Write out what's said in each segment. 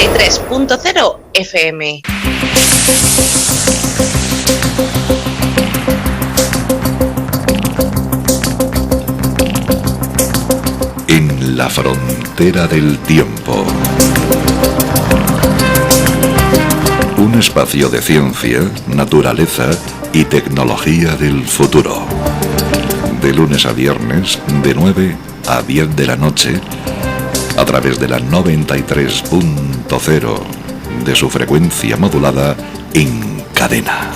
93.0 FM. En la frontera del tiempo. Un espacio de ciencia, naturaleza y tecnología del futuro. De lunes a viernes, de 9 a 10 de la noche, a través de la 93.0 de su frecuencia modulada en cadena.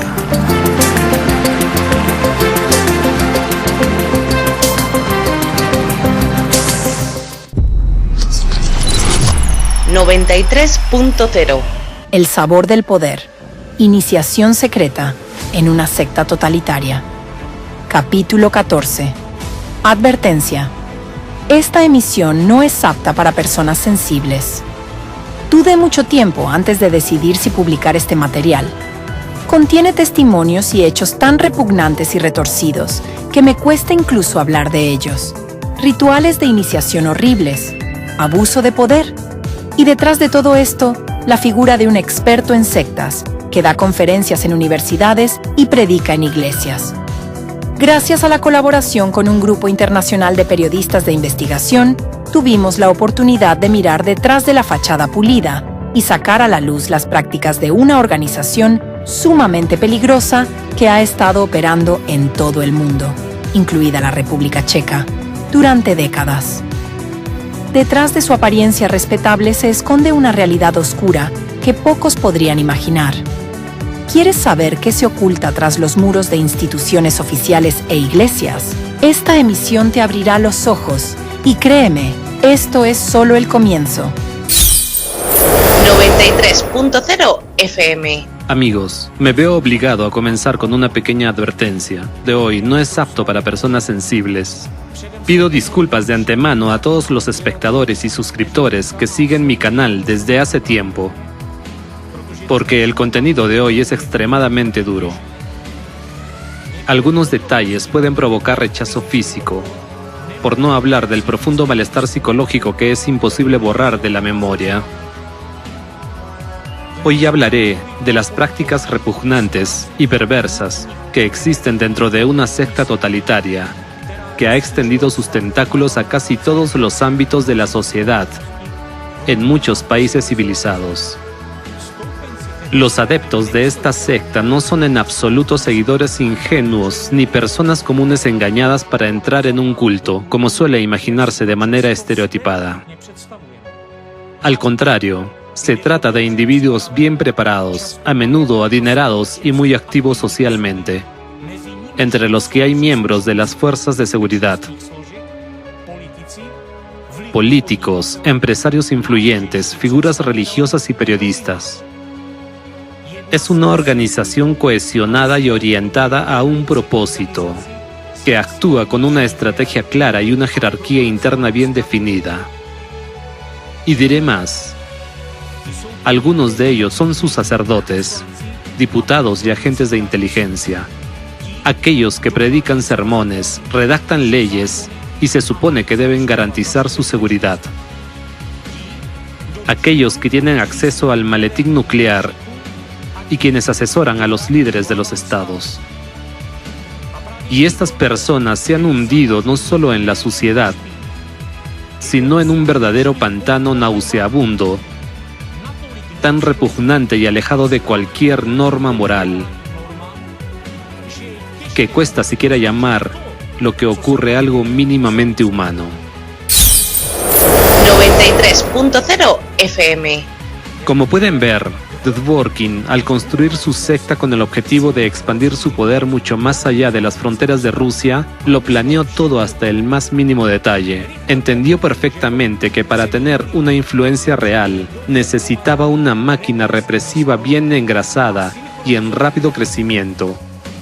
...93.0. El sabor del poder. Iniciación secreta en una secta totalitaria. Capítulo 14. Advertencia. Esta emisión no es apta para personas sensibles. Dudé mucho tiempo antes de decidir si publicar este material. Contiene testimonios y hechos tan repugnantes y retorcidos que me cuesta incluso hablar de ellos. Rituales de iniciación horribles, abuso de poder. Y detrás de todo esto, la figura de un experto en sectas, que da conferencias en universidades y predica en iglesias. Gracias a la colaboración con un grupo internacional de periodistas de investigación, tuvimos la oportunidad de mirar detrás de la fachada pulida y sacar a la luz las prácticas de una organización sumamente peligrosa que ha estado operando en todo el mundo, incluida la República Checa, durante décadas. Detrás de su apariencia respetable se esconde una realidad oscura que pocos podrían imaginar. ¿Quieres saber qué se oculta tras los muros de instituciones oficiales e iglesias? Esta emisión te abrirá los ojos y créeme, esto es solo el comienzo. 93.0 FM. Amigos, me veo obligado a comenzar con una pequeña advertencia. De hoy no es apto para personas sensibles. Pido disculpas de antemano a todos los espectadores y suscriptores que siguen mi canal desde hace tiempo, porque el contenido de hoy es extremadamente duro. Algunos detalles pueden provocar rechazo físico, por no hablar del profundo malestar psicológico que es imposible borrar de la memoria. Hoy hablaré de las prácticas repugnantes y perversas que existen dentro de una secta totalitaria que ha extendido sus tentáculos a casi todos los ámbitos de la sociedad, en muchos países civilizados. Los adeptos de esta secta no son en absoluto seguidores ingenuos ni personas comunes engañadas para entrar en un culto, como suele imaginarse de manera estereotipada. Al contrario, se trata de individuos bien preparados, a menudo adinerados y muy activos socialmente, entre los que hay miembros de las fuerzas de seguridad, políticos, empresarios influyentes, figuras religiosas y periodistas. Es una organización cohesionada y orientada a un propósito, que actúa con una estrategia clara y una jerarquía interna bien definida. Y diré más. Algunos de ellos son sus sacerdotes, diputados y agentes de inteligencia. Aquellos que predican sermones, redactan leyes y se supone que deben garantizar su seguridad. Aquellos que tienen acceso al maletín nuclear y quienes asesoran a los líderes de los estados. Y estas personas se han hundido no solo en la suciedad, sino en un verdadero pantano nauseabundo, tan repugnante y alejado de cualquier norma moral, que cuesta siquiera llamar lo que ocurre algo mínimamente humano. 93.0 FM. Como pueden ver, Dworkin, al construir su secta con el objetivo de expandir su poder mucho más allá de las fronteras de Rusia, lo planeó todo hasta el más mínimo detalle. Entendió perfectamente que para tener una influencia real, necesitaba una máquina represiva bien engrasada y en rápido crecimiento.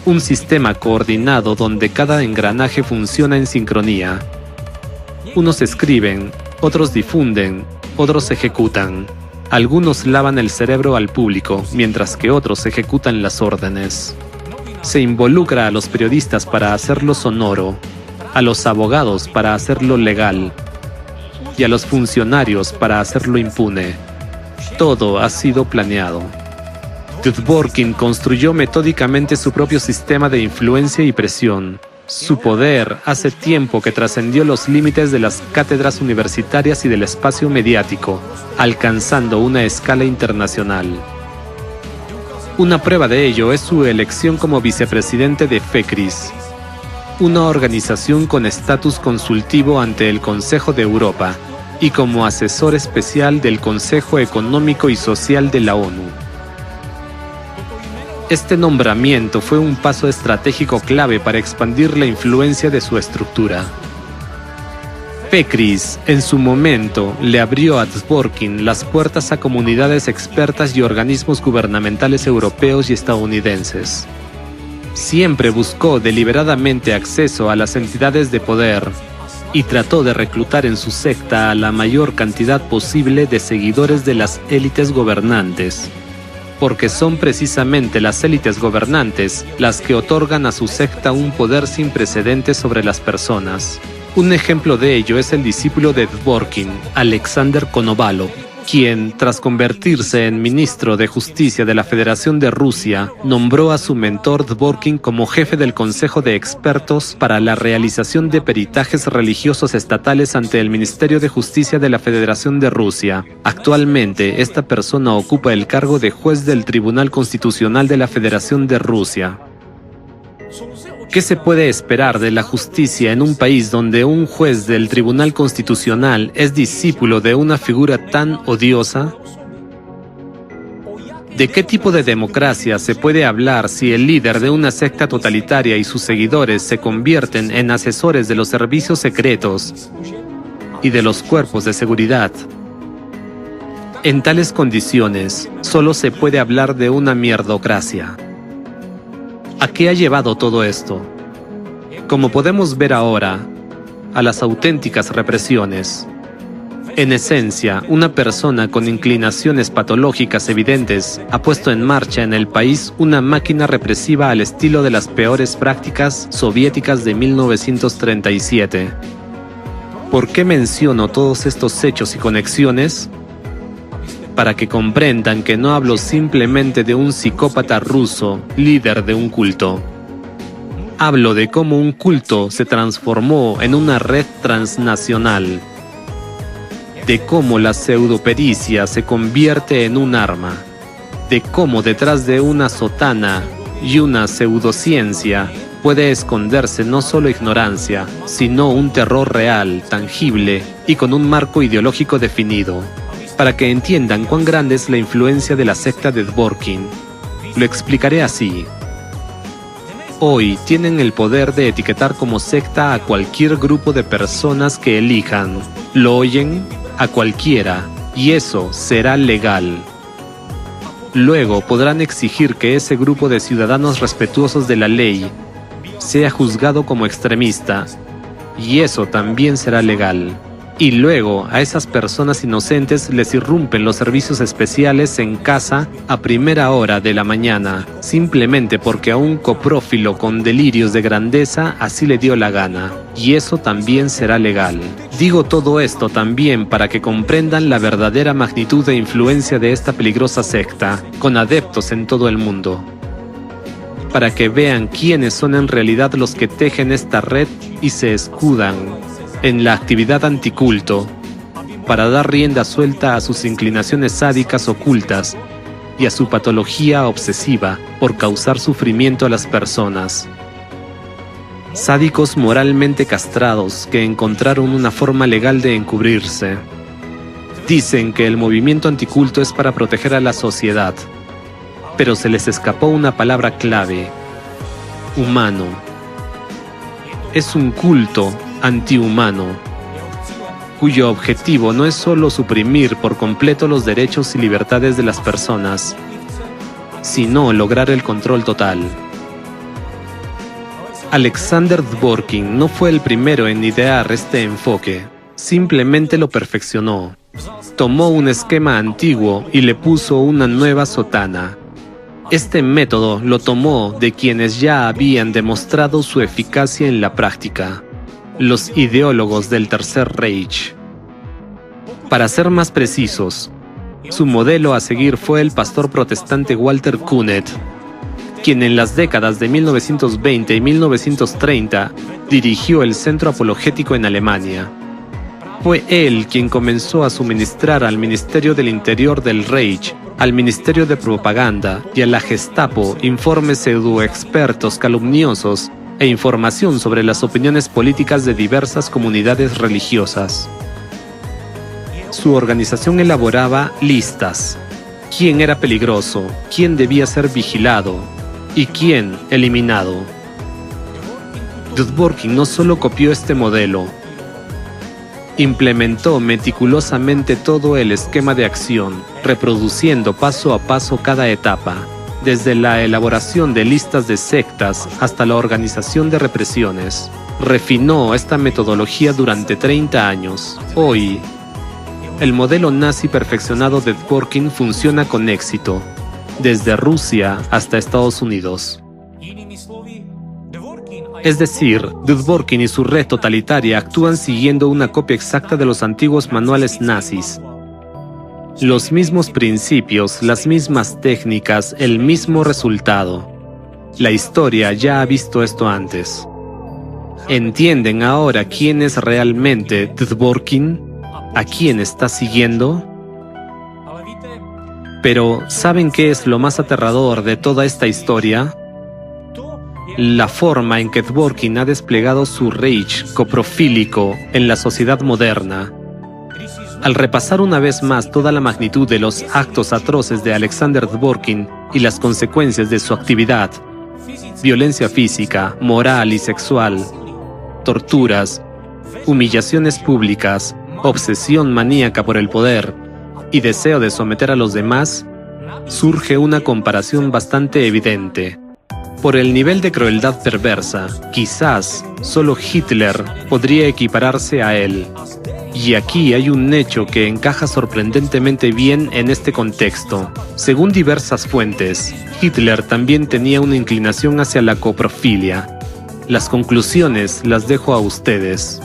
Un sistema coordinado donde cada engranaje funciona en sincronía. Unos escriben, otros difunden, otros ejecutan. Algunos lavan el cerebro al público, mientras que otros ejecutan las órdenes. Se involucra a los periodistas para hacerlo sonoro, a los abogados para hacerlo legal, y a los funcionarios para hacerlo impune. Todo ha sido planeado. Dworkin construyó metódicamente su propio sistema de influencia y presión. Su poder hace tiempo que trascendió los límites de las cátedras universitarias y del espacio mediático, alcanzando una escala internacional. Una prueba de ello es su elección como vicepresidente de FECRIS, una organización con estatus consultivo ante el Consejo de Europa, y como asesor especial del Consejo Económico y Social de la ONU. Este nombramiento fue un paso estratégico clave para expandir la influencia de su estructura. FECRIS, en su momento, le abrió a Dworkin las puertas a comunidades expertas y organismos gubernamentales europeos y estadounidenses. Siempre buscó deliberadamente acceso a las entidades de poder y trató de reclutar en su secta a la mayor cantidad posible de seguidores de las élites gobernantes, porque son precisamente las élites gobernantes las que otorgan a su secta un poder sin precedentes sobre las personas. Un ejemplo de ello es el discípulo de Dworkin, Alexander Konovalov, quien, tras convertirse en ministro de Justicia de la Federación de Rusia, nombró a su mentor Dworkin como jefe del Consejo de Expertos para la realización de peritajes religiosos estatales ante el Ministerio de Justicia de la Federación de Rusia. Actualmente, esta persona ocupa el cargo de juez del Tribunal Constitucional de la Federación de Rusia. ¿Qué se puede esperar de la justicia en un país donde un juez del Tribunal Constitucional es discípulo de una figura tan odiosa? ¿De qué tipo de democracia se puede hablar si el líder de una secta totalitaria y sus seguidores se convierten en asesores de los servicios secretos y de los cuerpos de seguridad? En tales condiciones, solo se puede hablar de una mierdocracia. ¿A qué ha llevado todo esto? Como podemos ver ahora, a las auténticas represiones. En esencia, una persona con inclinaciones patológicas evidentes ha puesto en marcha en el país una máquina represiva al estilo de las peores prácticas soviéticas de 1937. ¿Por qué menciono todos estos hechos y conexiones? Para que comprendan que no hablo simplemente de un psicópata ruso, líder de un culto. Hablo de cómo un culto se transformó en una red transnacional. De cómo la pseudopericia se convierte en un arma. De cómo detrás de una sotana y una pseudociencia puede esconderse no solo ignorancia, sino un terror real, tangible y con un marco ideológico definido. Para que entiendan cuán grande es la influencia de la secta de Dworkin, lo explicaré así. Hoy tienen el poder de etiquetar como secta a cualquier grupo de personas que elijan. ¿Lo oyen? A cualquiera, y eso será legal. Luego podrán exigir que ese grupo de ciudadanos respetuosos de la ley sea juzgado como extremista, y eso también será legal. Y luego a esas personas inocentes les irrumpen los servicios especiales en casa a primera hora de la mañana, simplemente porque a un coprófilo con delirios de grandeza así le dio la gana, y eso también será legal. Digo todo esto también para que comprendan la verdadera magnitud e influencia de esta peligrosa secta, con adeptos en todo el mundo. Para que vean quiénes son en realidad los que tejen esta red y se escudan en la actividad anticulto, para dar rienda suelta a sus inclinaciones sádicas ocultas y a su patología obsesiva por causar sufrimiento a las personas. Sádicos moralmente castrados que encontraron una forma legal de encubrirse. Dicen que el movimiento anticulto es para proteger a la sociedad, pero se les escapó una palabra clave: humano. Es un culto antihumano, cuyo objetivo no es solo suprimir por completo los derechos y libertades de las personas, sino lograr el control total. Alexander Dworkin no fue el primero en idear este enfoque, simplemente lo perfeccionó. Tomó un esquema antiguo y le puso una nueva sotana. Este método lo tomó de quienes ya habían demostrado su eficacia en la práctica: los ideólogos del Tercer Reich. Para ser más precisos, Su modelo a seguir fue el pastor protestante Walter Künneth, quien en las décadas de 1920 y 1930 dirigió el Centro Apologético en Alemania. Fue él quien comenzó a suministrar al Ministerio del Interior del Reich, al Ministerio de Propaganda y a la Gestapo informes pseudoexpertos calumniosos e información sobre las opiniones políticas de diversas comunidades religiosas. Su organización elaboraba listas: quién era peligroso, quién debía ser vigilado y quién eliminado. Dworkin no solo copió este modelo, implementó meticulosamente todo el esquema de acción, reproduciendo paso a paso cada etapa, desde la elaboración de listas de sectas hasta la organización de represiones. Refinó esta metodología durante 30 años. Hoy, el modelo nazi perfeccionado de Dworkin funciona con éxito, desde Rusia hasta Estados Unidos. Es decir, Dworkin y su red totalitaria actúan siguiendo una copia exacta de los antiguos manuales nazis. Los mismos principios, las mismas técnicas, el mismo resultado. La historia ya ha visto esto antes. ¿Entienden ahora quién es realmente Dworkin? ¿A quién está siguiendo? Pero, ¿saben qué es lo más aterrador de toda esta historia? La forma en que Dworkin ha desplegado su Reich coprofílico en la sociedad moderna. Al repasar una vez más toda la magnitud de los actos atroces de Alexander Dworkin y las consecuencias de su actividad, violencia física, moral y sexual, torturas, humillaciones públicas, obsesión maníaca por el poder y deseo de someter a los demás, surge una comparación bastante evidente. Por el nivel de crueldad perversa, quizás solo Hitler podría equipararse a él. Y aquí hay un hecho que encaja sorprendentemente bien en este contexto. Según diversas fuentes, Hitler también tenía una inclinación hacia la coprofilia. Las conclusiones las dejo a ustedes.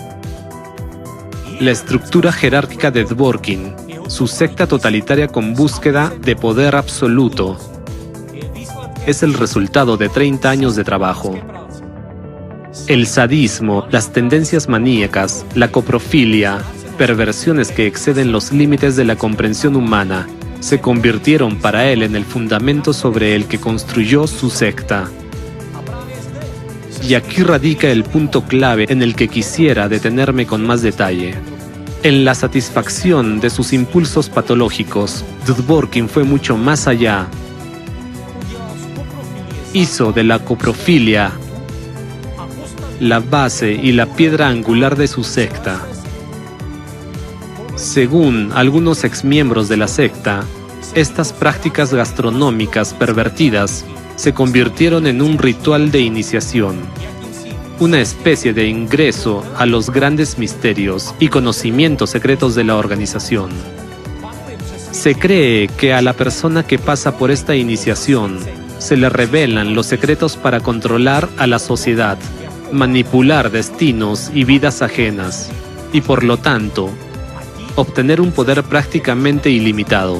La estructura jerárquica de Dworkin, su secta totalitaria con búsqueda de poder absoluto, es el resultado de 30 años de trabajo. El sadismo, las tendencias maníacas, la coprofilia, perversiones que exceden los límites de la comprensión humana, se convirtieron para él en el fundamento sobre el que construyó su secta. Y aquí radica el punto clave en el que quisiera detenerme con más detalle. En la satisfacción de sus impulsos patológicos, Dworkin fue mucho más allá. Hizo de la coprofilia la base y la piedra angular de su secta. Según algunos exmiembros de la secta, estas prácticas gastronómicas pervertidas se convirtieron en un ritual de iniciación, una especie de ingreso a los grandes misterios y conocimientos secretos de la organización. Se cree que a la persona que pasa por esta iniciación se le revelan los secretos para controlar a la sociedad, manipular destinos y vidas ajenas, y por lo tanto, obtener un poder prácticamente ilimitado.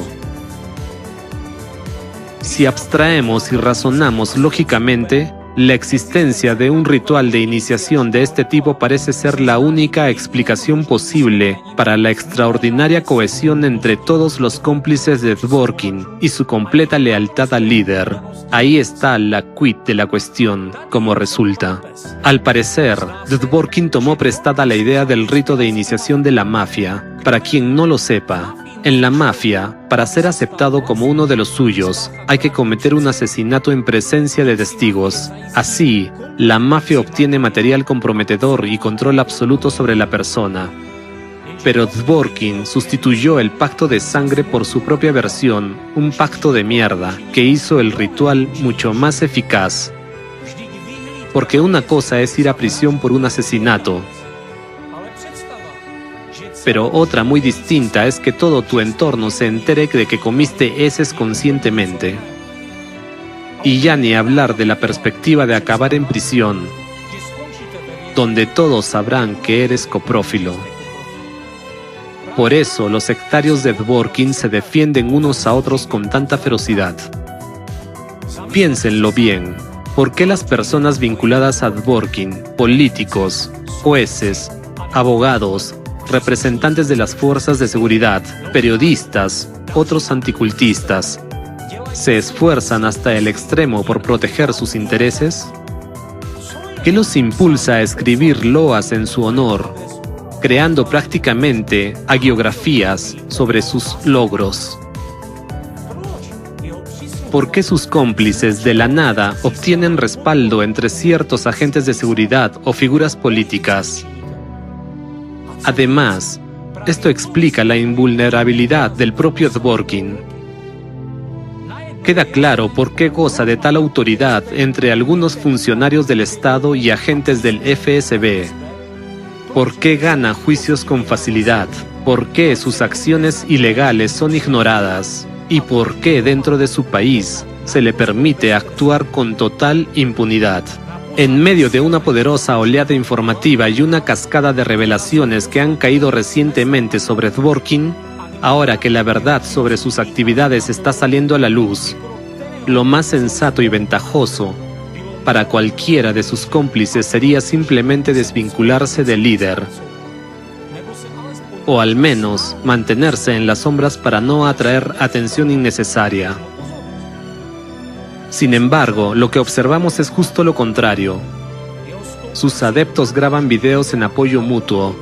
Si abstraemos y razonamos lógicamente, la existencia de un ritual de iniciación de este tipo parece ser la única explicación posible para la extraordinaria cohesión entre todos los cómplices de Dworkin y su completa lealtad al líder. Ahí está la quid de la cuestión, como resulta. Al parecer, Dworkin tomó prestada la idea del rito de iniciación de la mafia. Para quien no lo sepa, en la mafia, para ser aceptado como uno de los suyos, hay que cometer un asesinato en presencia de testigos. Así, la mafia obtiene material comprometedor y control absoluto sobre la persona. Pero Dworkin sustituyó el pacto de sangre por su propia versión, un pacto de mierda, que hizo el ritual mucho más eficaz. Porque una cosa es ir a prisión por un asesinato, pero otra muy distinta es que todo tu entorno se entere de que comiste heces conscientemente. Y ya ni hablar de la perspectiva de acabar en prisión, donde todos sabrán que eres coprófilo. Por eso los sectarios de Dworkin se defienden unos a otros con tanta ferocidad. Piénsenlo bien. ¿Por qué las personas vinculadas a Dworkin, políticos, jueces, abogados, representantes de las fuerzas de seguridad, periodistas, otros anticultistas, se esfuerzan hasta el extremo por proteger sus intereses? ¿Qué los impulsa a escribir loas en su honor, creando prácticamente hagiografías sobre sus logros? ¿Por qué sus cómplices de la nada obtienen respaldo entre ciertos agentes de seguridad o figuras políticas? Además, esto explica la invulnerabilidad del propio Dworkin. Queda claro por qué goza de tal autoridad entre algunos funcionarios del Estado y agentes del FSB. ¿Por qué gana juicios con facilidad? ¿Por qué sus acciones ilegales son ignoradas? ¿Y por qué dentro de su país se le permite actuar con total impunidad? En medio de una poderosa oleada informativa y una cascada de revelaciones que han caído recientemente sobre Dworkin, ahora que la verdad sobre sus actividades está saliendo a la luz, lo más sensato y ventajoso para cualquiera de sus cómplices sería simplemente desvincularse del líder, o al menos mantenerse en las sombras para no atraer atención innecesaria. Sin embargo, lo que observamos es justo lo contrario. Sus adeptos graban videos en apoyo mutuo,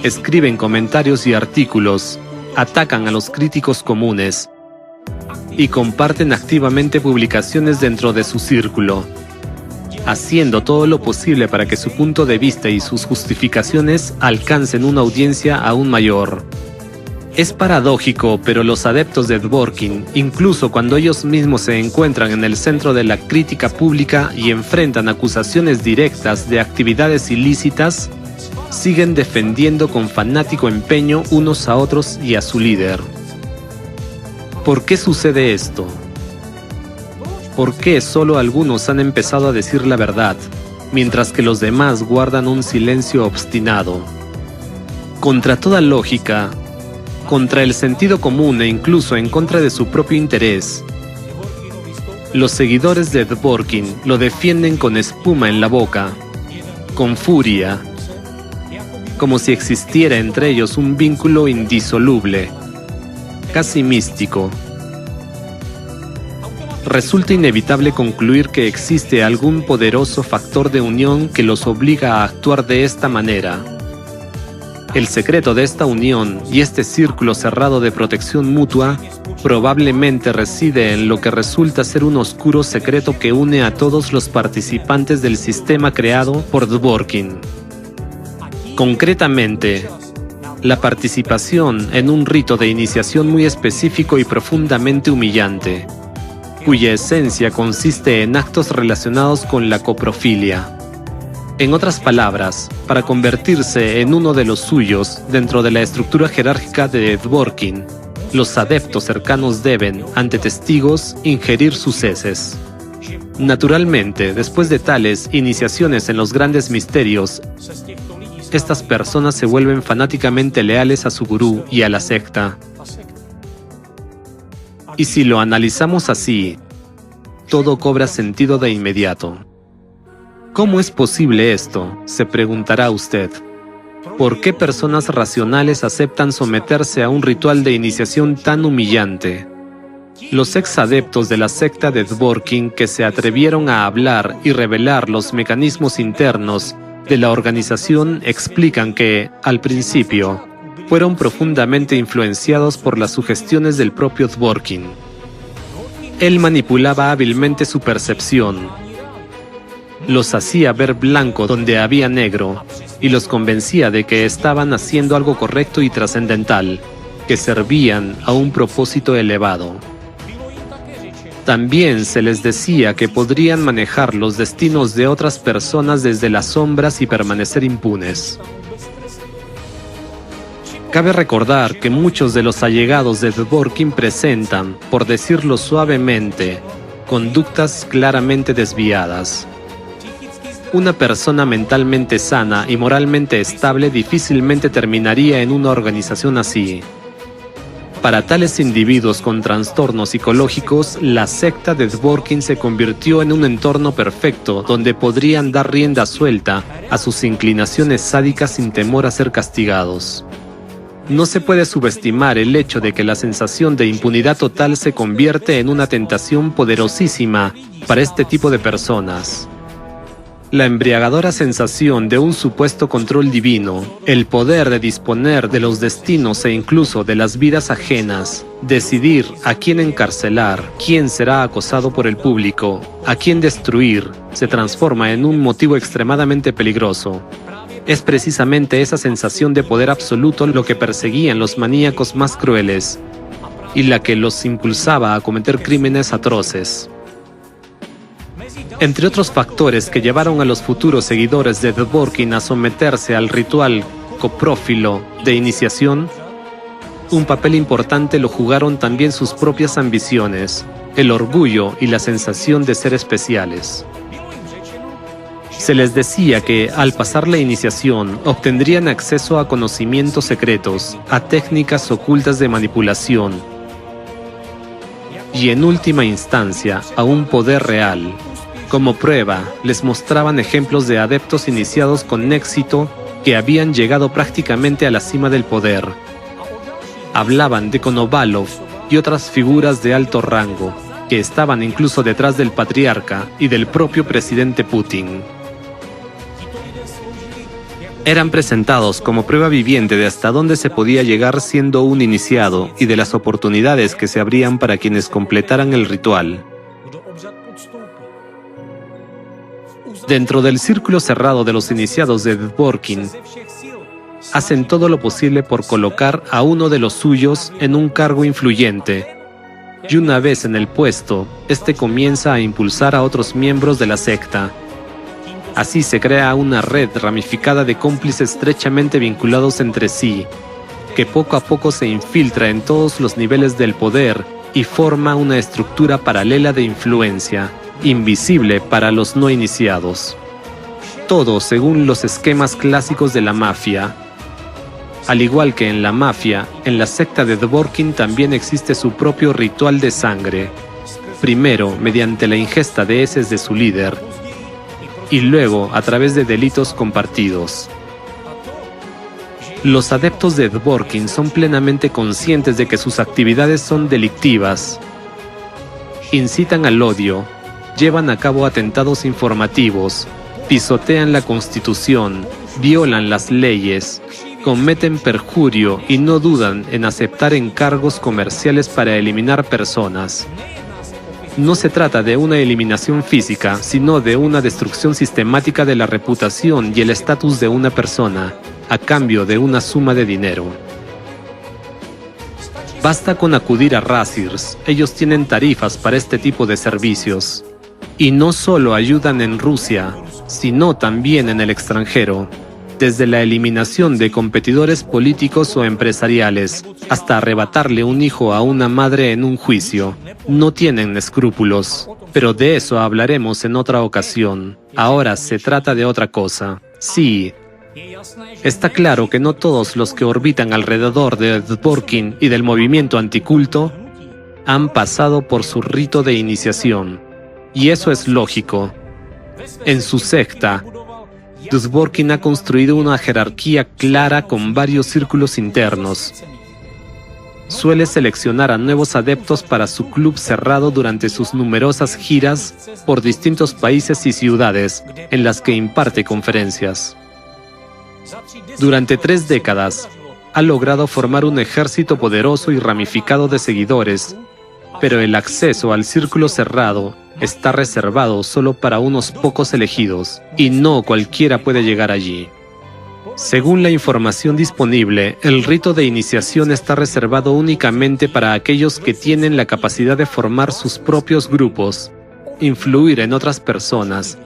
escriben comentarios y artículos, atacan a los críticos comunes y comparten activamente publicaciones dentro de su círculo, haciendo todo lo posible para que su punto de vista y sus justificaciones alcancen una audiencia aún mayor. Es paradójico, pero los adeptos de Dworkin, incluso cuando ellos mismos se encuentran en el centro de la crítica pública y enfrentan acusaciones directas de actividades ilícitas, siguen defendiendo con fanático empeño unos a otros y a su líder. ¿Por qué sucede esto? ¿Por qué solo algunos han empezado a decir la verdad, mientras que los demás guardan un silencio obstinado? Contra toda lógica, contra el sentido común e incluso en contra de su propio interés, los seguidores de Dworkin lo defienden con espuma en la boca, con furia, como si existiera entre ellos un vínculo indisoluble, casi místico. Resulta inevitable concluir que existe algún poderoso factor de unión que los obliga a actuar de esta manera. El secreto de esta unión y este círculo cerrado de protección mutua probablemente reside en lo que resulta ser un oscuro secreto que une a todos los participantes del sistema creado por Dworkin. Concretamente, la participación en un rito de iniciación muy específico y profundamente humillante, cuya esencia consiste en actos relacionados con la coprofilia. En otras palabras, para convertirse en uno de los suyos dentro de la estructura jerárquica de Dworkin, los adeptos cercanos deben, ante testigos, ingerir sus heces. Naturalmente, después de tales iniciaciones en los grandes misterios, estas personas se vuelven fanáticamente leales a su gurú y a la secta. Y si lo analizamos así, todo cobra sentido de inmediato. ¿Cómo es posible esto?, se preguntará usted. ¿Por qué personas racionales aceptan someterse a un ritual de iniciación tan humillante? Los ex-adeptos de la secta de Dworkin que se atrevieron a hablar y revelar los mecanismos internos de la organización explican que, al principio, fueron profundamente influenciados por las sugestiones del propio Dworkin. Él manipulaba hábilmente su percepción, los hacía ver blanco donde había negro y los convencía de que estaban haciendo algo correcto y trascendental, que servían a un propósito elevado. También se les decía que podrían manejar los destinos de otras personas desde las sombras y permanecer impunes. Cabe recordar que muchos de los allegados de Dworkin presentan, por decirlo suavemente, conductas claramente desviadas. Una persona mentalmente sana y moralmente estable difícilmente terminaría en una organización así. Para tales individuos con trastornos psicológicos, la secta de Dworkin se convirtió en un entorno perfecto donde podrían dar rienda suelta a sus inclinaciones sádicas sin temor a ser castigados. No se puede subestimar el hecho de que la sensación de impunidad total se convierte en una tentación poderosísima para este tipo de personas. La embriagadora sensación de un supuesto control divino, el poder de disponer de los destinos e incluso de las vidas ajenas, decidir a quién encarcelar, quién será acosado por el público, a quién destruir, se transforma en un motivo extremadamente peligroso. Es precisamente esa sensación de poder absoluto lo que perseguían los maníacos más crueles y la que los impulsaba a cometer crímenes atroces. Entre otros factores que llevaron a los futuros seguidores de Dworkin a someterse al ritual coprófilo de iniciación, un papel importante lo jugaron también sus propias ambiciones, el orgullo y la sensación de ser especiales. Se les decía que, al pasar la iniciación, obtendrían acceso a conocimientos secretos, a técnicas ocultas de manipulación y, en última instancia, a un poder real. Como prueba, les mostraban ejemplos de adeptos iniciados con éxito que habían llegado prácticamente a la cima del poder. Hablaban de Konovalov y otras figuras de alto rango, que estaban incluso detrás del patriarca y del propio presidente Putin. Eran presentados como prueba viviente de hasta dónde se podía llegar siendo un iniciado y de las oportunidades que se abrían para quienes completaran el ritual. Dentro del círculo cerrado de los iniciados de Dworkin, hacen todo lo posible por colocar a uno de los suyos en un cargo influyente, y una vez en el puesto, este comienza a impulsar a otros miembros de la secta. Así se crea una red ramificada de cómplices estrechamente vinculados entre sí, que poco a poco se infiltra en todos los niveles del poder y forma una estructura paralela de influencia, invisible para los no iniciados. Todo según los esquemas clásicos de la mafia. Al igual que en la mafia, en la secta de Dworkin también existe su propio ritual de sangre. Primero, mediante la ingesta de heces de su líder, y luego a través de delitos compartidos. Los adeptos de Dworkin son plenamente conscientes de que sus actividades son delictivas. Incitan al odio, llevan a cabo atentados informativos, pisotean la Constitución, violan las leyes, cometen perjurio y no dudan en aceptar encargos comerciales para eliminar personas. No se trata de una eliminación física, sino de una destrucción sistemática de la reputación y el estatus de una persona, a cambio de una suma de dinero. Basta con acudir a Razirs, ellos tienen tarifas para este tipo de servicios. Y no solo ayudan en Rusia, sino también en el extranjero, desde la eliminación de competidores políticos o empresariales, hasta arrebatarle un hijo a una madre en un juicio. No tienen escrúpulos, pero de eso hablaremos en otra ocasión. Ahora se trata de otra cosa. Sí, está claro que no todos los que orbitan alrededor de Dworkin y del movimiento anticulto han pasado por su rito de iniciación. Y eso es lógico. En su secta, Dworkin ha construido una jerarquía clara con varios círculos internos. Suele seleccionar a nuevos adeptos para su club cerrado durante sus numerosas giras por distintos países y ciudades en las que imparte conferencias. Durante 3 décadas, ha logrado formar un ejército poderoso y ramificado de seguidores, pero el acceso al círculo cerrado está reservado solo para unos pocos elegidos, y no cualquiera puede llegar allí. Según la información disponible, el rito de iniciación está reservado únicamente para aquellos que tienen la capacidad de formar sus propios grupos, influir en otras personas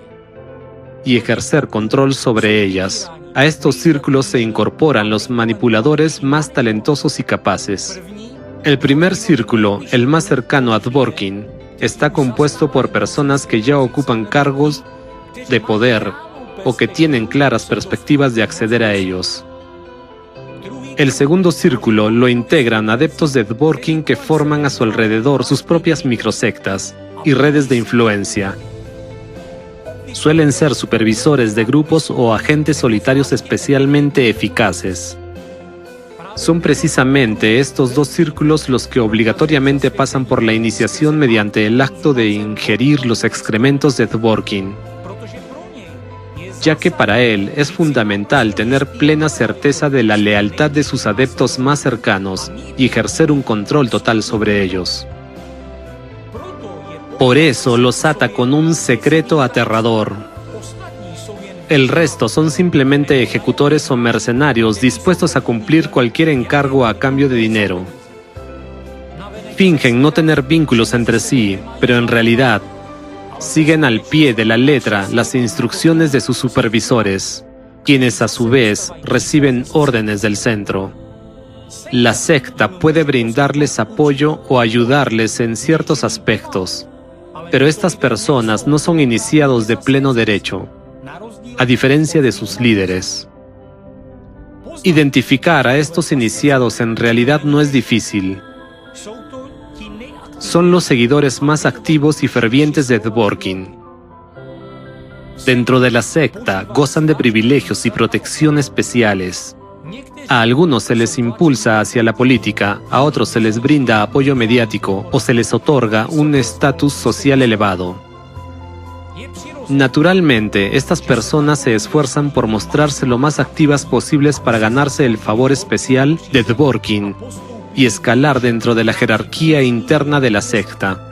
y ejercer control sobre ellas. A estos círculos se incorporan los manipuladores más talentosos y capaces. El primer círculo, el más cercano a Dworkin, está compuesto por personas que ya ocupan cargos de poder o que tienen claras perspectivas de acceder a ellos. El segundo círculo lo integran adeptos de Dworkin que forman a su alrededor sus propias microsectas y redes de influencia. Suelen ser supervisores de grupos o agentes solitarios especialmente eficaces. Son precisamente estos dos círculos los que obligatoriamente pasan por la iniciación mediante el acto de ingerir los excrementos de Dworkin, ya que para él es fundamental tener plena certeza de la lealtad de sus adeptos más cercanos y ejercer un control total sobre ellos. Por eso los ata con un secreto aterrador. El resto son simplemente ejecutores o mercenarios dispuestos a cumplir cualquier encargo a cambio de dinero. Fingen no tener vínculos entre sí, pero en realidad siguen al pie de la letra las instrucciones de sus supervisores, quienes a su vez reciben órdenes del centro. La secta puede brindarles apoyo o ayudarles en ciertos aspectos, pero estas personas no son iniciados de pleno derecho, a diferencia de sus líderes. Identificar a estos iniciados en realidad no es difícil. Son los seguidores más activos y fervientes de Dworkin. Dentro de la secta gozan de privilegios y protección especiales. A algunos se les impulsa hacia la política, a otros se les brinda apoyo mediático o se les otorga un estatus social elevado. Naturalmente, estas personas se esfuerzan por mostrarse lo más activas posibles para ganarse el favor especial de Dworkin y escalar dentro de la jerarquía interna de la secta.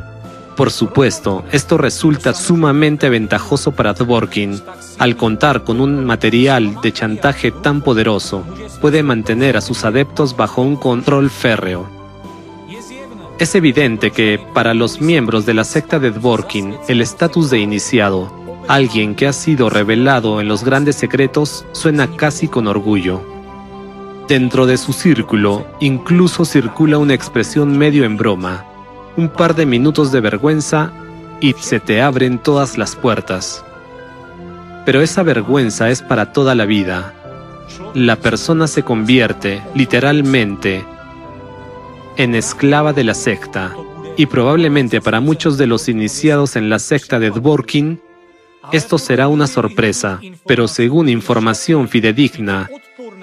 Por supuesto, esto resulta sumamente ventajoso para Dworkin. Al contar con un material de chantaje tan poderoso, puede mantener a sus adeptos bajo un control férreo. Es evidente que, para los miembros de la secta de Dworkin, el estatus de iniciado, alguien que ha sido revelado en los grandes secretos, suena casi con orgullo. Dentro de su círculo, incluso circula una expresión medio en broma. Un par de minutos de vergüenza y se te abren todas las puertas. Pero esa vergüenza es para toda la vida. La persona se convierte, literalmente, en esclava de la secta, y probablemente para muchos de los iniciados en la secta de Dworkin, esto será una sorpresa, pero según información fidedigna,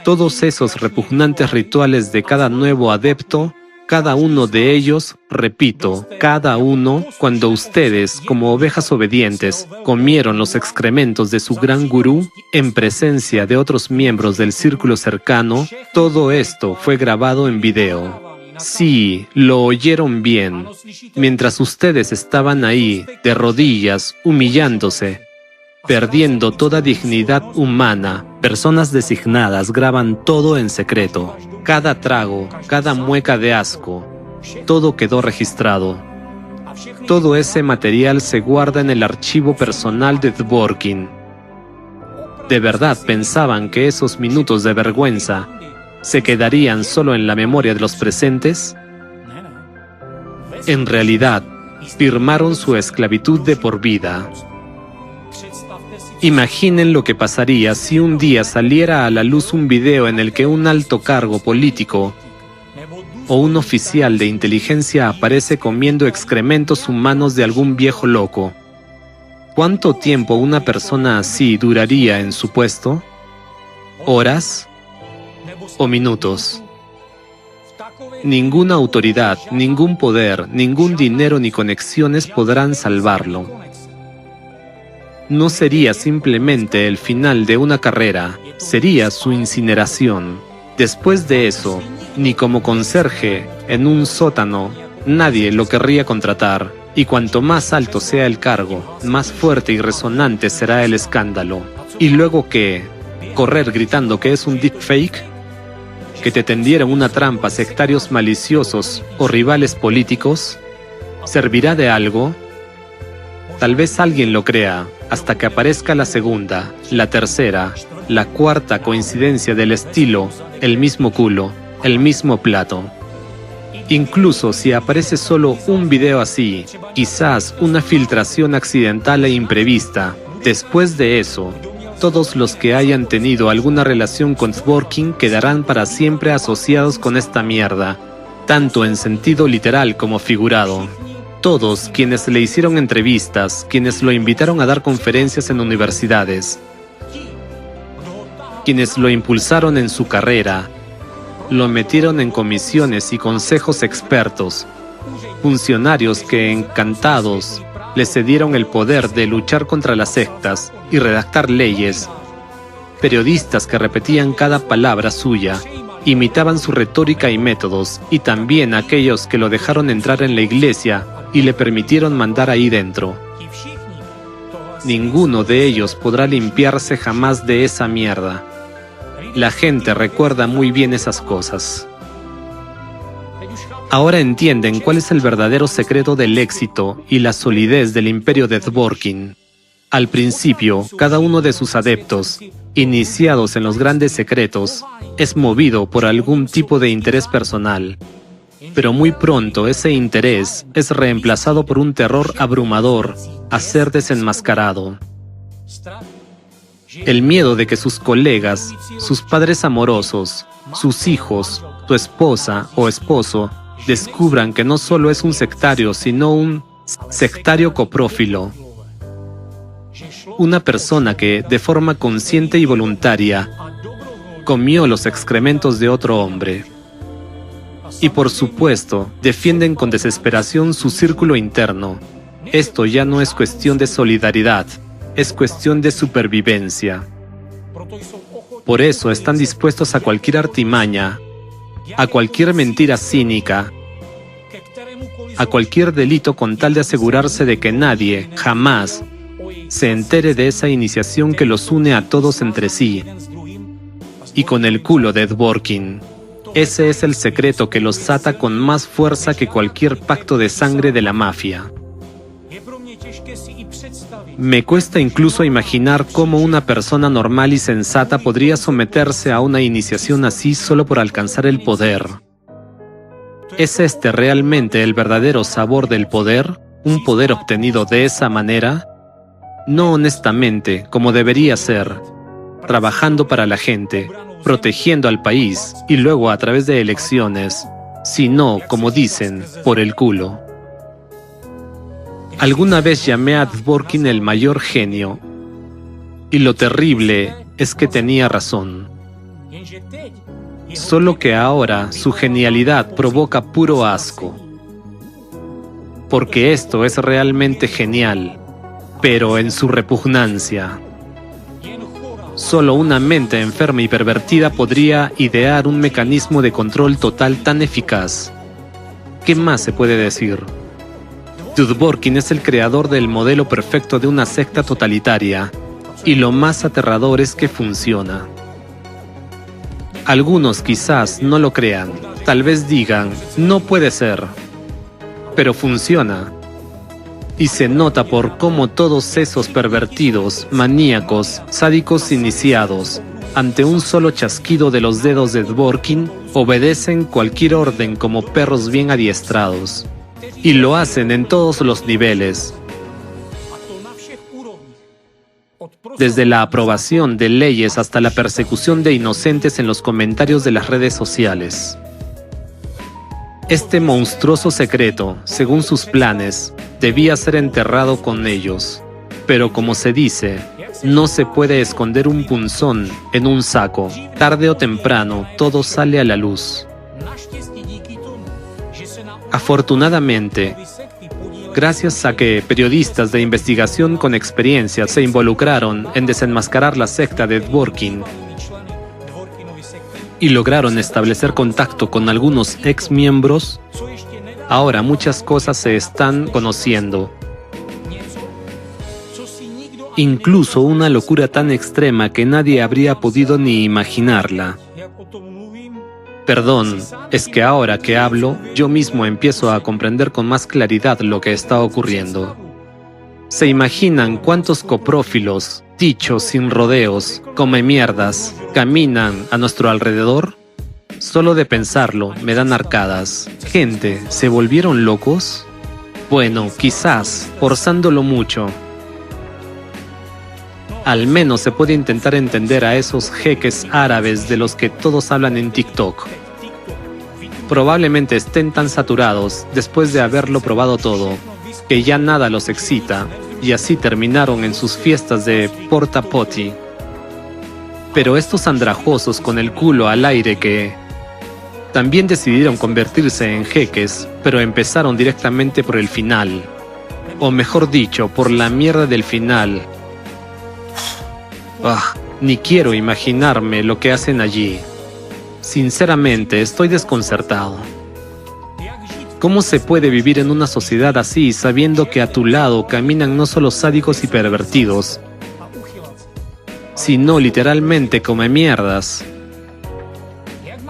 todos esos repugnantes rituales de cada nuevo adepto, cada uno de ellos, repito, cada uno, cuando ustedes, como ovejas obedientes, comieron los excrementos de su gran gurú, en presencia de otros miembros del círculo cercano, todo esto fue grabado en video. Sí, lo oyeron bien. Mientras ustedes estaban ahí, de rodillas, humillándose, perdiendo toda dignidad humana, personas designadas graban todo en secreto. Cada trago, cada mueca de asco, todo quedó registrado. Todo ese material se guarda en el archivo personal de Dworkin. ¿De verdad pensaban que esos minutos de vergüenza se quedarían solo en la memoria de los presentes? En realidad, firmaron su esclavitud de por vida. Imaginen lo que pasaría si un día saliera a la luz un video en el que un alto cargo político o un oficial de inteligencia aparece comiendo excrementos humanos de algún viejo loco. ¿Cuánto tiempo una persona así duraría en su puesto? ¿Horas? ¿O minutos? Ninguna autoridad, ningún poder, ningún dinero ni conexiones podrán salvarlo. No sería simplemente el final de una carrera, sería su incineración. Después de eso, ni como conserje en un sótano, nadie lo querría contratar, y cuanto más alto sea el cargo, más fuerte y resonante será el escándalo. ¿Y luego qué? ¿Correr gritando que es un deepfake? ¿Que te tendieron una trampa sectarios maliciosos o rivales políticos? ¿Servirá de algo? Tal vez alguien lo crea, hasta que aparezca la segunda, la tercera, la cuarta coincidencia del estilo, el mismo culo, el mismo plato. Incluso si aparece solo un video así, quizás una filtración accidental e imprevista, después de eso, todos los que hayan tenido alguna relación con Dworkin quedarán para siempre asociados con esta mierda, tanto en sentido literal como figurado. Todos quienes le hicieron entrevistas, quienes lo invitaron a dar conferencias en universidades, quienes lo impulsaron en su carrera, lo metieron en comisiones y consejos expertos, funcionarios que, encantados, le cedieron el poder de luchar contra las sectas y redactar leyes, periodistas que repetían cada palabra suya, imitaban su retórica y métodos, y también aquellos que lo dejaron entrar en la iglesia y le permitieron mandar ahí dentro. Ninguno de ellos podrá limpiarse jamás de esa mierda. La gente recuerda muy bien esas cosas. Ahora entienden cuál es el verdadero secreto del éxito y la solidez del imperio de Dworkin. Al principio, cada uno de sus adeptos, iniciados en los grandes secretos, es movido por algún tipo de interés personal. Pero muy pronto ese interés es reemplazado por un terror abrumador a ser desenmascarado. El miedo de que sus colegas, sus padres amorosos, sus hijos, tu esposa o esposo descubran que no solo es un sectario, sino un sectario coprófilo. Una persona que, de forma consciente y voluntaria, comió los excrementos de otro hombre. Y por supuesto, defienden con desesperación su círculo interno. Esto ya no es cuestión de solidaridad, es cuestión de supervivencia. Por eso están dispuestos a cualquier artimaña, a cualquier mentira cínica, a cualquier delito con tal de asegurarse de que nadie, jamás, se entere de esa iniciación que los une a todos entre sí. Y con el culo de Dworkin. Ese es el secreto que los ata con más fuerza que cualquier pacto de sangre de la mafia. Me cuesta incluso imaginar cómo una persona normal y sensata podría someterse a una iniciación así solo por alcanzar el poder. ¿Es este realmente el verdadero sabor del poder? ¿Un poder obtenido de esa manera? No honestamente, como debería ser, trabajando para la gente, protegiendo al país y luego a través de elecciones, sino, como dicen, por el culo. Alguna vez llamé a Dworkin el mayor genio, y lo terrible es que tenía razón. Solo que ahora su genialidad provoca puro asco. Porque esto es realmente genial, pero en su repugnancia. Solo una mente enferma y pervertida podría idear un mecanismo de control total tan eficaz. ¿Qué más se puede decir? Dworkin es el creador del modelo perfecto de una secta totalitaria, y lo más aterrador es que funciona. Algunos quizás no lo crean, tal vez digan, no puede ser, pero funciona. Y se nota por cómo todos esos pervertidos, maníacos, sádicos iniciados, ante un solo chasquido de los dedos de Dworkin, obedecen cualquier orden como perros bien adiestrados. Y lo hacen en todos los niveles. Desde la aprobación de leyes hasta la persecución de inocentes en los comentarios de las redes sociales. Este monstruoso secreto, según sus planes, debía ser enterrado con ellos. Pero como se dice, no se puede esconder un punzón en un saco. Tarde o temprano, todo sale a la luz. Afortunadamente, gracias a que periodistas de investigación con experiencia se involucraron en desenmascarar la secta de Dworkin y lograron establecer contacto con algunos ex miembros, ahora muchas cosas se están conociendo. Incluso una locura tan extrema que nadie habría podido ni imaginarla. Perdón, es que ahora que hablo, yo mismo empiezo a comprender con más claridad lo que está ocurriendo. ¿Se imaginan cuántos coprófilos, dichos sin rodeos, come mierdas, caminan a nuestro alrededor? Solo de pensarlo, me dan arcadas. Gente, ¿se volvieron locos? Bueno, quizás, forzándolo mucho. Al menos se puede intentar entender a esos jeques árabes de los que todos hablan en TikTok. Probablemente estén tan saturados después de haberlo probado todo, que ya nada los excita, y así terminaron en sus fiestas de porta potty. Pero estos andrajosos con el culo al aire que también decidieron convertirse en jeques, pero empezaron directamente por el final. O mejor dicho, por la mierda del final. Ni quiero imaginarme lo que hacen allí. Sinceramente, estoy desconcertado. ¿Cómo se puede vivir en una sociedad así sabiendo que a tu lado caminan no solo sádicos y pervertidos, sino literalmente come mierdas?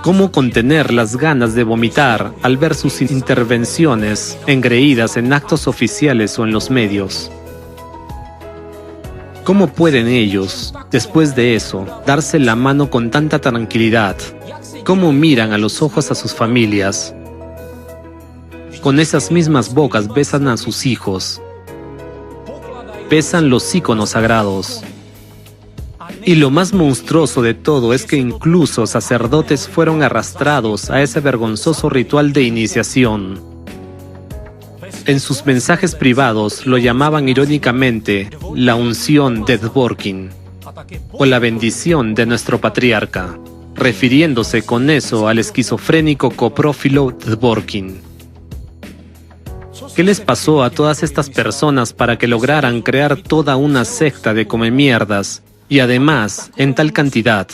¿Cómo contener las ganas de vomitar al ver sus intervenciones engreídas en actos oficiales o en los medios? ¿Cómo pueden ellos, después de eso, darse la mano con tanta tranquilidad? ¿Cómo miran a los ojos a sus familias? Con esas mismas bocas besan a sus hijos. Besan los íconos sagrados. Y lo más monstruoso de todo es que incluso sacerdotes fueron arrastrados a ese vergonzoso ritual de iniciación. En sus mensajes privados lo llamaban irónicamente la unción de Dvorkin, o la bendición de nuestro patriarca, refiriéndose con eso al esquizofrénico coprófilo Dvorkin. ¿Qué les pasó a todas estas personas para que lograran crear toda una secta de comemierdas, y además en tal cantidad?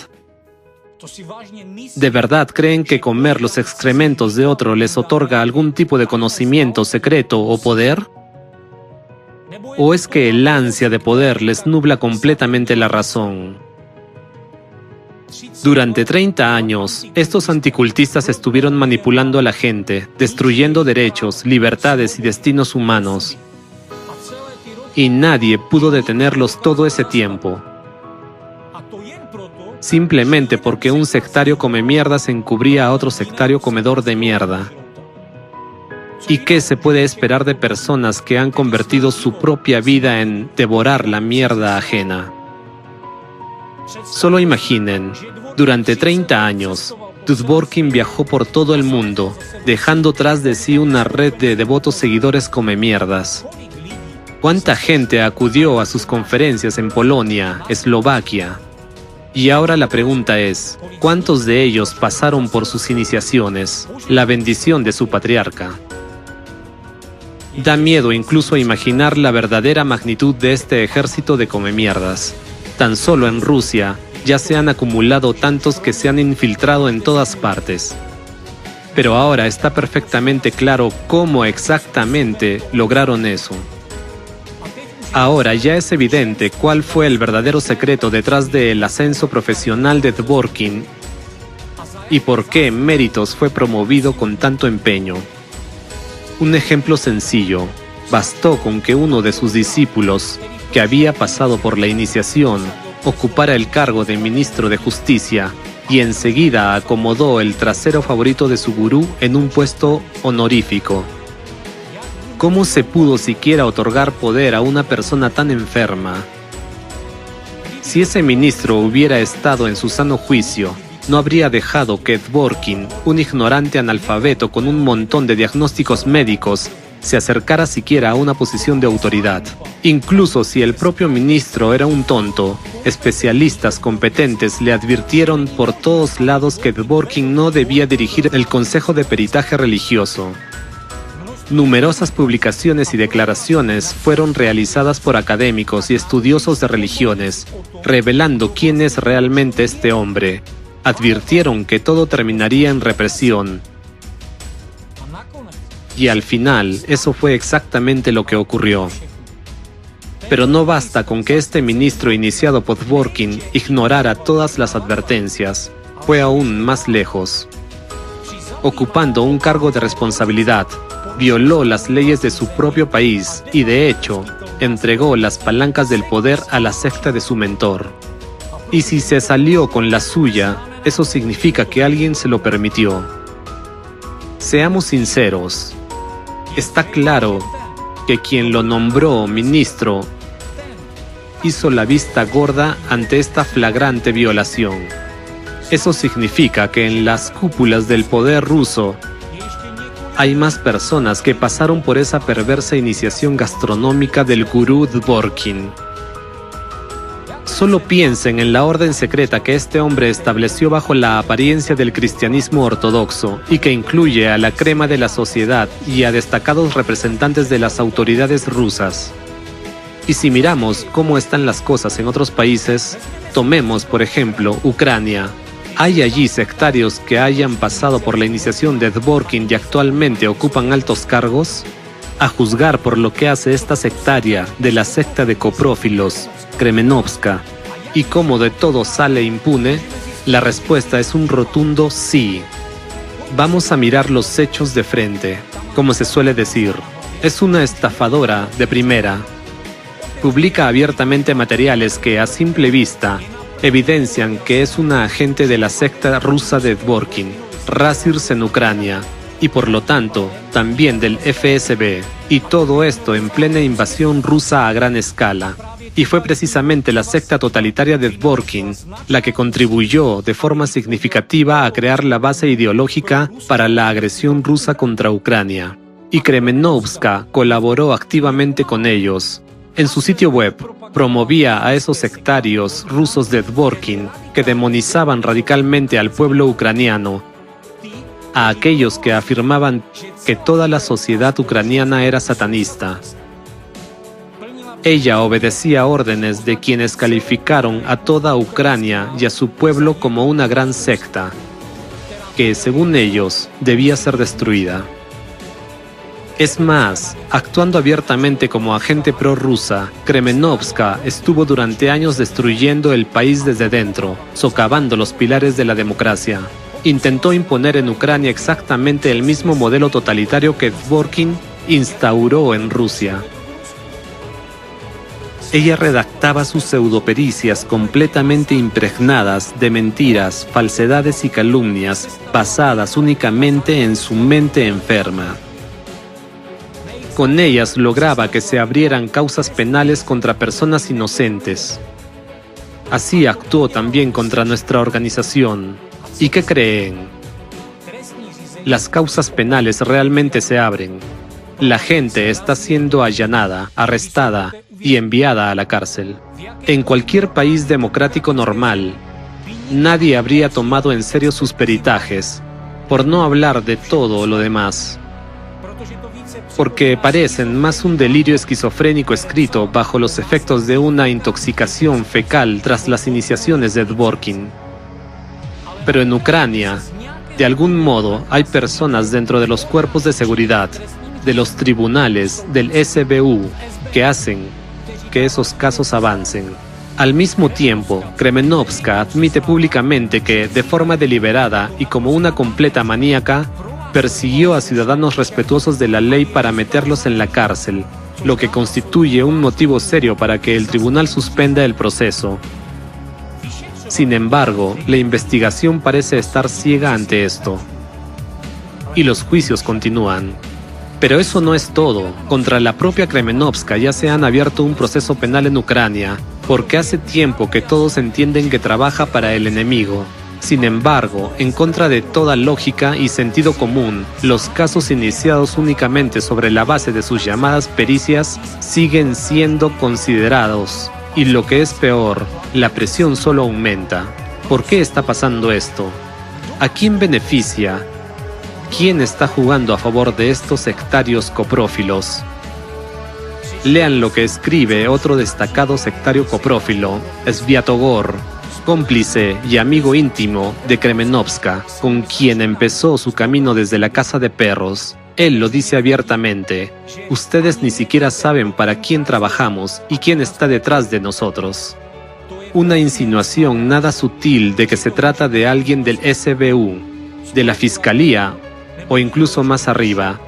¿De verdad creen que comer los excrementos de otro les otorga algún tipo de conocimiento secreto o poder? ¿O es que el ansia de poder les nubla completamente la razón? Durante 30 años, estos anticultistas estuvieron manipulando a la gente, destruyendo derechos, libertades y destinos humanos. Y nadie pudo detenerlos todo ese tiempo. Simplemente porque un sectario come mierdas encubría a otro sectario comedor de mierda. ¿Y qué se puede esperar de personas que han convertido su propia vida en devorar la mierda ajena? Solo imaginen, durante 30 años, Dvorkin viajó por todo el mundo, dejando tras de sí una red de devotos seguidores come mierdas. ¿Cuánta gente acudió a sus conferencias en Polonia, Eslovaquia? Y ahora la pregunta es, ¿cuántos de ellos pasaron por sus iniciaciones, la bendición de su patriarca? Da miedo incluso imaginar la verdadera magnitud de este ejército de comemierdas. Tan solo en Rusia ya se han acumulado tantos que se han infiltrado en todas partes. Pero ahora está perfectamente claro cómo exactamente lograron eso. Ahora ya es evidente cuál fue el verdadero secreto detrás del ascenso profesional de Dvorkin y por qué Méritos fue promovido con tanto empeño. Un ejemplo sencillo, bastó con que uno de sus discípulos, que había pasado por la iniciación, ocupara el cargo de ministro de Justicia y enseguida acomodó el trasero favorito de su gurú en un puesto honorífico. ¿Cómo se pudo siquiera otorgar poder a una persona tan enferma? Si ese ministro hubiera estado en su sano juicio, no habría dejado que Dvorkin, un ignorante analfabeto con un montón de diagnósticos médicos, se acercara siquiera a una posición de autoridad. Incluso si el propio ministro era un tonto, especialistas competentes le advirtieron por todos lados que Dvorkin no debía dirigir el Consejo de Peritaje Religioso. Numerosas publicaciones y declaraciones fueron realizadas por académicos y estudiosos de religiones, revelando quién es realmente este hombre. Advirtieron que todo terminaría en represión. Y al final, eso fue exactamente lo que ocurrió. Pero no basta con que este ministro iniciado por Dvorkin ignorara todas las advertencias. Fue aún más lejos. Ocupando un cargo de responsabilidad, violó las leyes de su propio país y, de hecho, entregó las palancas del poder a la secta de su mentor. Y si se salió con la suya, eso significa que alguien se lo permitió. Seamos sinceros. Está claro que quien lo nombró ministro hizo la vista gorda ante esta flagrante violación. Eso significa que en las cúpulas del poder ruso hay más personas que pasaron por esa perversa iniciación gastronómica del gurú Dvorkin. Solo piensen en la orden secreta que este hombre estableció bajo la apariencia del cristianismo ortodoxo y que incluye a la crema de la sociedad y a destacados representantes de las autoridades rusas. Y si miramos cómo están las cosas en otros países, tomemos por ejemplo Ucrania. ¿Hay allí sectarios que hayan pasado por la iniciación de Dvorkin y actualmente ocupan altos cargos? A juzgar por lo que hace esta sectaria de la secta de coprófilos, Kremenovska, y cómo de todo sale impune, la respuesta es un rotundo sí. Vamos a mirar los hechos de frente, como se suele decir. Es una estafadora de primera. Publica abiertamente materiales que a simple vista evidencian que es una agente de la secta rusa de Dvorkin, Razirs en Ucrania, y por lo tanto también del FSB, y todo esto en plena invasión rusa a gran escala. Y fue precisamente la secta totalitaria de Dvorkin la que contribuyó de forma significativa a crear la base ideológica para la agresión rusa contra Ucrania. Y Kremenovska colaboró activamente con ellos. En su sitio web, promovía a esos sectarios rusos de Dvorkin que demonizaban radicalmente al pueblo ucraniano, a aquellos que afirmaban que toda la sociedad ucraniana era satanista. Ella obedecía órdenes de quienes calificaron a toda Ucrania y a su pueblo como una gran secta, que, según ellos, debía ser destruida. Es más, actuando abiertamente como agente prorrusa, Kremenovska estuvo durante años destruyendo el país desde dentro, socavando los pilares de la democracia. Intentó imponer en Ucrania exactamente el mismo modelo totalitario que Dvorkin instauró en Rusia. Ella redactaba sus pseudopericias completamente impregnadas de mentiras, falsedades y calumnias, basadas únicamente en su mente enferma. Con ellas lograba que se abrieran causas penales contra personas inocentes. Así actuó también contra nuestra organización. ¿Y qué creen? Las causas penales realmente se abren. La gente está siendo allanada, arrestada y enviada a la cárcel. En cualquier país democrático normal, nadie habría tomado en serio sus peritajes, por no hablar de todo lo demás. Porque parecen más un delirio esquizofrénico escrito bajo los efectos de una intoxicación fecal tras las iniciaciones de Dvorkin. Pero en Ucrania, de algún modo, hay personas dentro de los cuerpos de seguridad, de los tribunales, del SBU, que hacen que esos casos avancen. Al mismo tiempo, Kremenovska admite públicamente que, de forma deliberada y como una completa maníaca, persiguió a ciudadanos respetuosos de la ley para meterlos en la cárcel, lo que constituye un motivo serio para que el tribunal suspenda el proceso. Sin embargo, la investigación parece estar ciega ante esto. Y los juicios continúan. Pero eso no es todo. Contra la propia Kremenovska ya se han abierto un proceso penal en Ucrania, porque hace tiempo que todos entienden que trabaja para el enemigo. Sin embargo, en contra de toda lógica y sentido común, los casos iniciados únicamente sobre la base de sus llamadas pericias siguen siendo considerados. Y lo que es peor, la presión solo aumenta. ¿Por qué está pasando esto? ¿A quién beneficia? ¿Quién está jugando a favor de estos sectarios coprófilos? Lean lo que escribe otro destacado sectario coprófilo, Sviatogor, cómplice y amigo íntimo de Kremenovska, con quien empezó su camino desde la casa de perros. Él lo dice abiertamente: ustedes ni siquiera saben para quién trabajamos y quién está detrás de nosotros. Una insinuación nada sutil de que se trata de alguien del SBU, de la Fiscalía o incluso más arriba,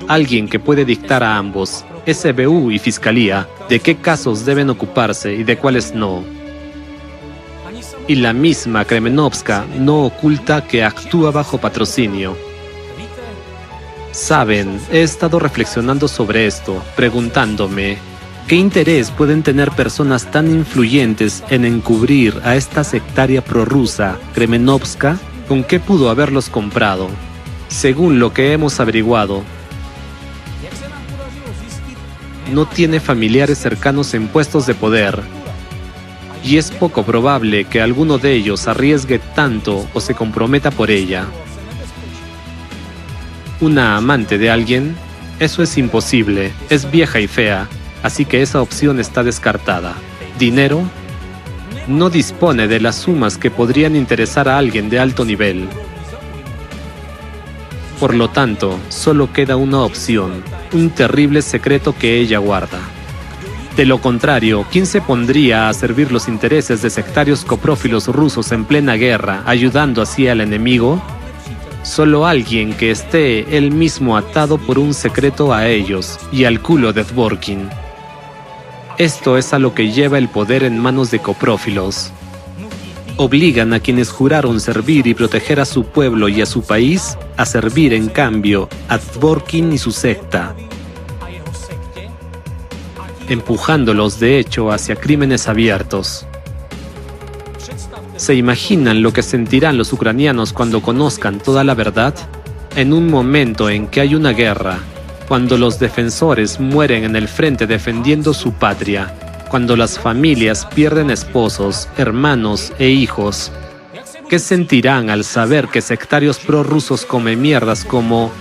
alguien que puede dictar a ambos, SBU y Fiscalía, de qué casos deben ocuparse y de cuáles no. Y la misma Kremenovska no oculta que actúa bajo patrocinio. Saben, he estado reflexionando sobre esto, preguntándome, ¿Qué interés pueden tener personas tan influyentes en encubrir a esta sectaria prorrusa, Kremenovska? ¿Con qué pudo haberlos comprado? Según lo que hemos averiguado, no tiene familiares cercanos en puestos de poder, y es poco probable que alguno de ellos arriesgue tanto o se comprometa por ella. ¿Una amante de alguien? Eso es imposible, es vieja y fea, así que esa opción está descartada. ¿Dinero? No dispone de las sumas que podrían interesar a alguien de alto nivel. Por lo tanto, solo queda una opción, un terrible secreto que ella guarda. De lo contrario, ¿quién se pondría a servir los intereses de sectarios coprófilos rusos en plena guerra, ayudando así al enemigo? Solo alguien que esté él mismo atado por un secreto a ellos y al culo de Dvorkin. Esto es a lo que lleva el poder en manos de coprófilos. Obligan a quienes juraron servir y proteger a su pueblo y a su país a servir en cambio a Dvorkin y su secta, empujándolos de hecho hacia crímenes abiertos. ¿Se imaginan lo que sentirán los ucranianos cuando conozcan toda la verdad? En un momento en que hay una guerra, cuando los defensores mueren en el frente defendiendo su patria, cuando las familias pierden esposos, hermanos e hijos, ¿qué sentirán al saber que sectarios prorrusos come mierdas como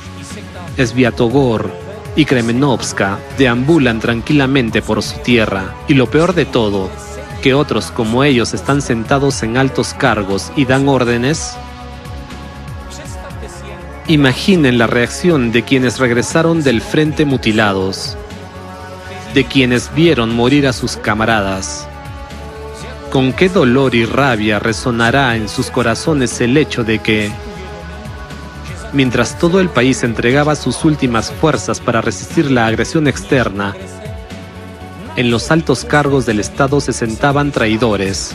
Sviatogor y Kremenovska deambulan tranquilamente por su tierra? Y lo peor de todo, que otros como ellos están sentados en altos cargos y dan órdenes. Imaginen la reacción de quienes regresaron del frente mutilados, de quienes vieron morir a sus camaradas. ¿Con qué dolor y rabia resonará en sus corazones el hecho de que, mientras todo el país entregaba sus últimas fuerzas para resistir la agresión externa, en los altos cargos del Estado se sentaban traidores?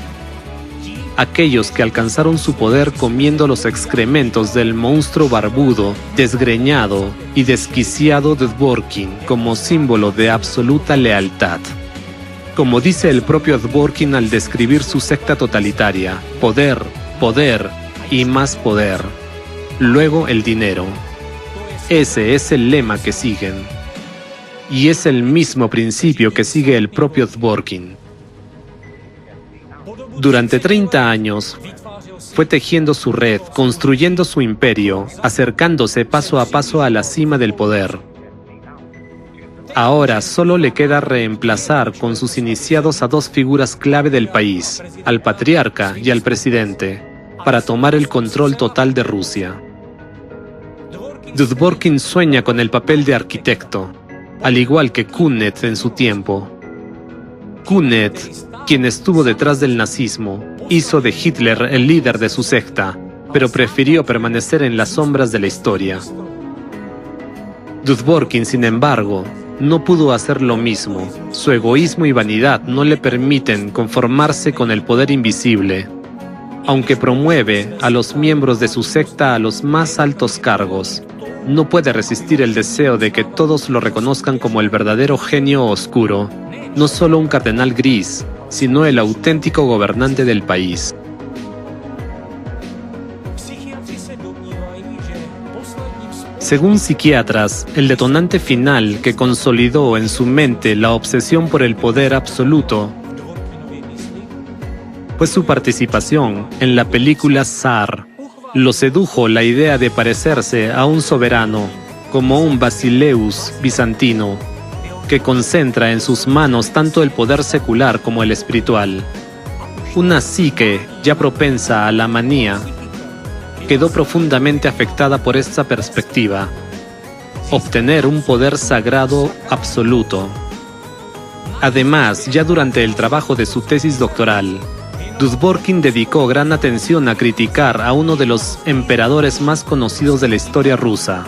Aquellos que alcanzaron su poder comiendo los excrementos del monstruo barbudo, desgreñado y desquiciado de Dvorkin como símbolo de absoluta lealtad. Como dice el propio Dvorkin al describir su secta totalitaria: poder, poder y más poder. Luego el dinero. Ese es el lema que siguen. Y es el mismo principio que sigue el propio Dvorkin. Durante 30 años, fue tejiendo su red, construyendo su imperio, acercándose paso a paso a la cima del poder. Ahora solo le queda reemplazar con sus iniciados a dos figuras clave del país, al patriarca y al presidente, para tomar el control total de Rusia. Dvorkin sueña con el papel de arquitecto, al igual que Kunet en su tiempo. Kunet, quien estuvo detrás del nazismo, hizo de Hitler el líder de su secta, pero prefirió permanecer en las sombras de la historia. Dvorkin, sin embargo, no pudo hacer lo mismo. Su egoísmo y vanidad no le permiten conformarse con el poder invisible. Aunque promueve a los miembros de su secta a los más altos cargos, no puede resistir el deseo de que todos lo reconozcan como el verdadero genio oscuro, no solo un cardenal gris, sino el auténtico gobernante del país. Según psiquiatras, el detonante final que consolidó en su mente la obsesión por el poder absoluto fue su participación en la película Zar. Lo sedujo la idea de parecerse a un soberano, como un Basileus bizantino, que concentra en sus manos tanto el poder secular como el espiritual. Una psique ya propensa a la manía quedó profundamente afectada por esta perspectiva: obtener un poder sagrado absoluto. Además, ya durante el trabajo de su tesis doctoral, Dvorkin dedicó gran atención a criticar a uno de los emperadores más conocidos de la historia rusa.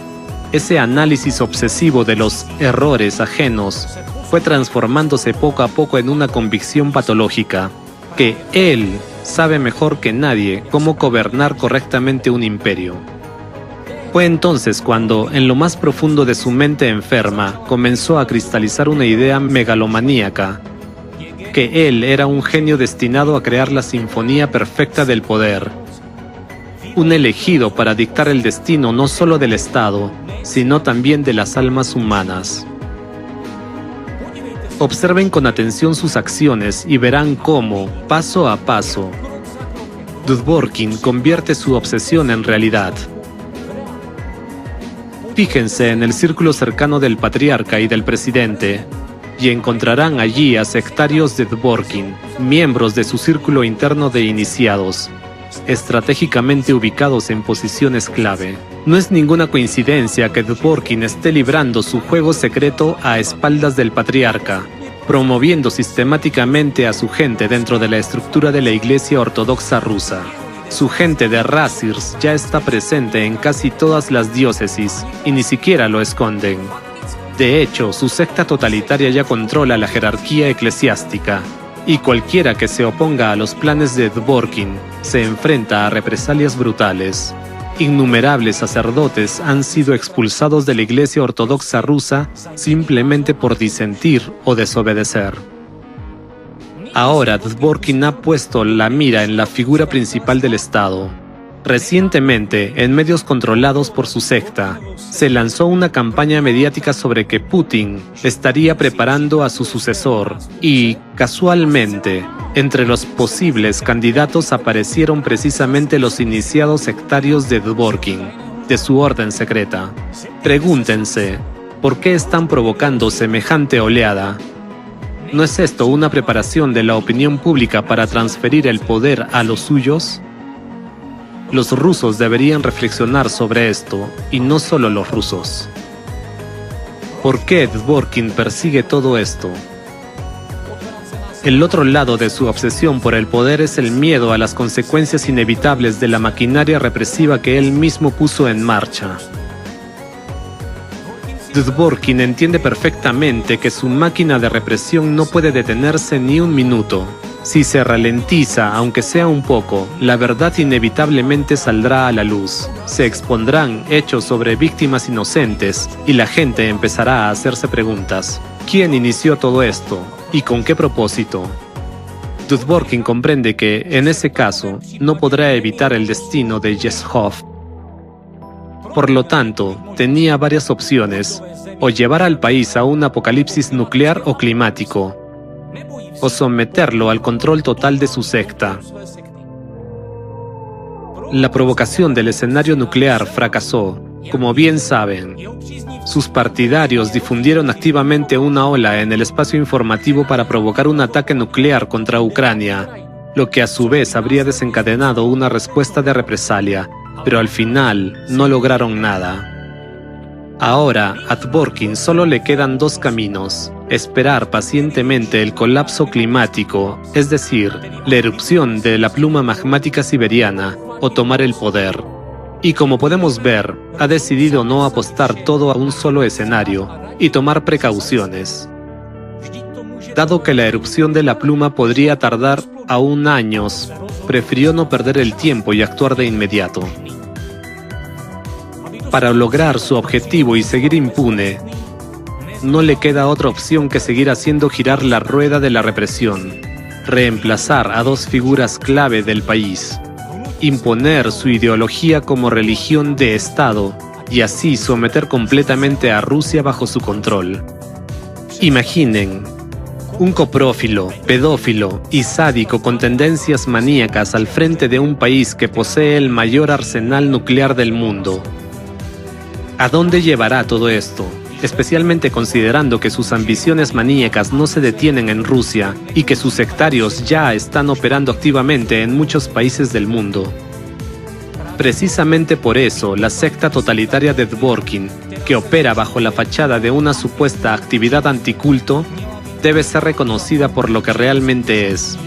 Ese análisis obsesivo de los errores ajenos fue transformándose poco a poco en una convicción patológica, que él sabe mejor que nadie cómo gobernar correctamente un imperio. Fue entonces cuando, en lo más profundo de su mente enferma, comenzó a cristalizar una idea megalomaníaca, que él era un genio destinado a crear la sinfonía perfecta del poder, un elegido para dictar el destino no solo del Estado, sino también de las almas humanas. Observen con atención sus acciones y verán cómo, paso a paso, Dworkin convierte su obsesión en realidad. Fíjense en el círculo cercano del patriarca y del presidente, y encontrarán allí a sectarios de Dworkin, miembros de su círculo interno de iniciados, estratégicamente ubicados en posiciones clave. No es ninguna coincidencia que Dworkin esté librando su juego secreto a espaldas del patriarca, promoviendo sistemáticamente a su gente dentro de la estructura de la Iglesia Ortodoxa rusa. Su gente de Razirs ya está presente en casi todas las diócesis y ni siquiera lo esconden. De hecho, su secta totalitaria ya controla la jerarquía eclesiástica, y cualquiera que se oponga a los planes de Dworkin se enfrenta a represalias brutales. Innumerables sacerdotes han sido expulsados de la Iglesia Ortodoxa rusa simplemente por disentir o desobedecer. Ahora Dworkin ha puesto la mira en la figura principal del Estado. Recientemente, en medios controlados por su secta, se lanzó una campaña mediática sobre que Putin estaría preparando a su sucesor y, casualmente, entre los posibles candidatos aparecieron precisamente los iniciados sectarios de Dworkin, de su orden secreta. Pregúntense, ¿por qué están provocando semejante oleada? ¿No es esto una preparación de la opinión pública para transferir el poder a los suyos? Los rusos deberían reflexionar sobre esto, y no solo los rusos. ¿Por qué Dworkin persigue todo esto? El otro lado de su obsesión por el poder es el miedo a las consecuencias inevitables de la maquinaria represiva que él mismo puso en marcha. Dworkin entiende perfectamente que su máquina de represión no puede detenerse ni un minuto. Si se ralentiza, aunque sea un poco, la verdad inevitablemente saldrá a la luz. Se expondrán hechos sobre víctimas inocentes y la gente empezará a hacerse preguntas. ¿Quién inició todo esto? ¿Y con qué propósito? Dworkin comprende que, en ese caso, no podrá evitar el destino de Yezhov. Por lo tanto, tenía varias opciones: o llevar al país a un apocalipsis nuclear o climático, o someterlo al control total de su secta. La provocación del escenario nuclear fracasó, como bien saben. Sus partidarios difundieron activamente una ola en el espacio informativo para provocar un ataque nuclear contra Ucrania, lo que a su vez habría desencadenado una respuesta de represalia, pero al final no lograron nada. Ahora, a Dworkin solo le quedan dos caminos: esperar pacientemente el colapso climático, es decir, la erupción de la pluma magmática siberiana, o tomar el poder. Y como podemos ver, ha decidido no apostar todo a un solo escenario y tomar precauciones. Dado que la erupción de la pluma podría tardar aún años, prefirió no perder el tiempo y actuar de inmediato. Para lograr su objetivo y seguir impune, no le queda otra opción que seguir haciendo girar la rueda de la represión, reemplazar a dos figuras clave del país, imponer su ideología como religión de Estado y así someter completamente a Rusia bajo su control. Imaginen un coprófilo, pedófilo y sádico con tendencias maníacas al frente de un país que posee el mayor arsenal nuclear del mundo. ¿A dónde llevará todo esto? Especialmente considerando que sus ambiciones maníacas no se detienen en Rusia y que sus sectarios ya están operando activamente en muchos países del mundo. Precisamente por eso, la secta totalitaria de Dworkin, que opera bajo la fachada de una supuesta actividad anticulto, debe ser reconocida por lo que realmente es: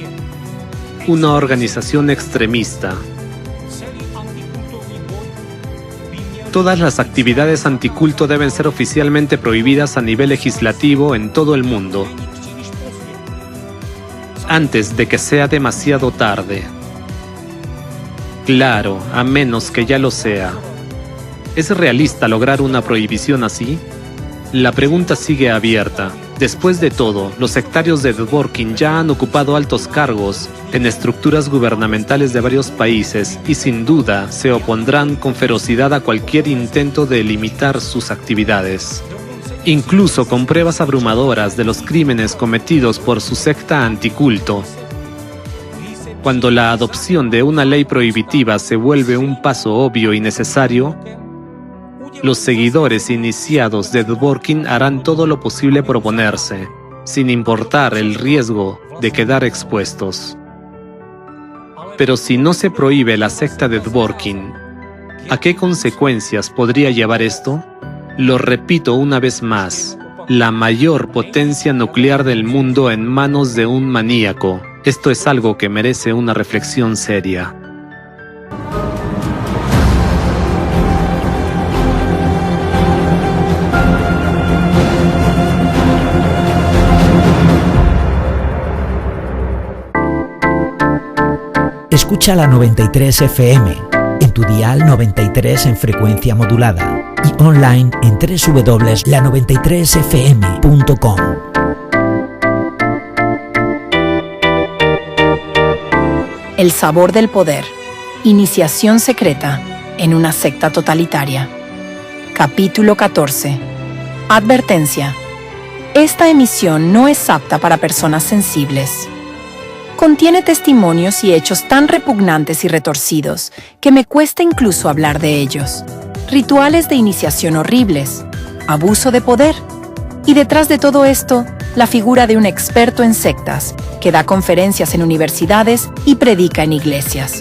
una organización extremista. Todas las actividades anticulto deben ser oficialmente prohibidas a nivel legislativo en todo el mundo, antes de que sea demasiado tarde. Claro, a menos que ya lo sea. ¿Es realista lograr una prohibición así? La pregunta sigue abierta. Después de todo, los sectarios de Dworkin ya han ocupado altos cargos en estructuras gubernamentales de varios países y sin duda se opondrán con ferocidad a cualquier intento de limitar sus actividades. Incluso con pruebas abrumadoras de los crímenes cometidos por su secta anticulto. Cuando la adopción de una ley prohibitiva se vuelve un paso obvio y necesario, los seguidores iniciados de Dworkin harán todo lo posible por oponerse, sin importar el riesgo de quedar expuestos. Pero si no se prohíbe la secta de Dworkin, ¿a qué consecuencias podría llevar esto? Lo repito una vez más, la mayor potencia nuclear del mundo en manos de un maníaco. Esto es algo que merece una reflexión seria. Escucha la 93 FM, en tu dial 93 en frecuencia modulada y online en www.la93fm.com. El sabor del poder. Iniciación secreta en una secta totalitaria. Capítulo 14. Advertencia. Esta emisión no es apta para personas sensibles. Contiene testimonios y hechos tan repugnantes y retorcidos que me cuesta incluso hablar de ellos. Rituales de iniciación horribles, abuso de poder y detrás de todo esto, la figura de un experto en sectas que da conferencias en universidades y predica en iglesias.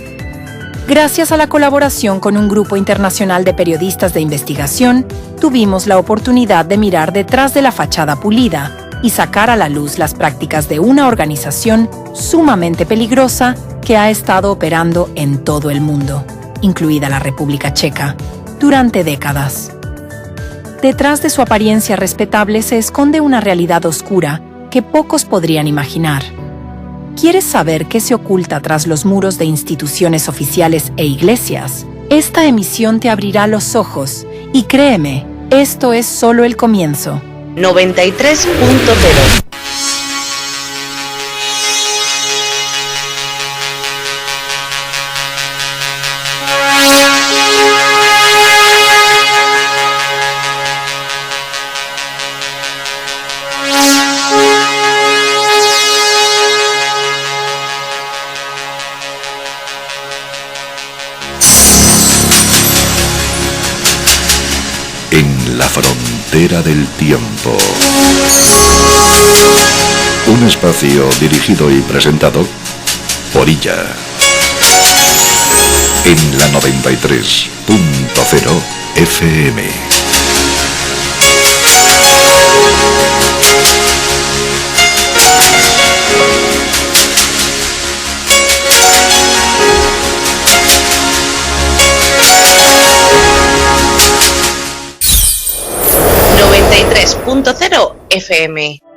Gracias a la colaboración con un grupo internacional de periodistas de investigación, tuvimos la oportunidad de mirar detrás de la fachada pulida y sacar a la luz las prácticas de una organización sumamente peligrosa que ha estado operando en todo el mundo, incluida la República Checa, durante décadas. Detrás de su apariencia respetable se esconde una realidad oscura que pocos podrían imaginar. ¿Quieres saber qué se oculta tras los muros de instituciones oficiales e iglesias? Esta emisión te abrirá los ojos y créeme, esto es solo el comienzo. 93.0. En la frontera del tiempo. Un espacio dirigido y presentado por Illa. En la 93.0 FM. .0 FM.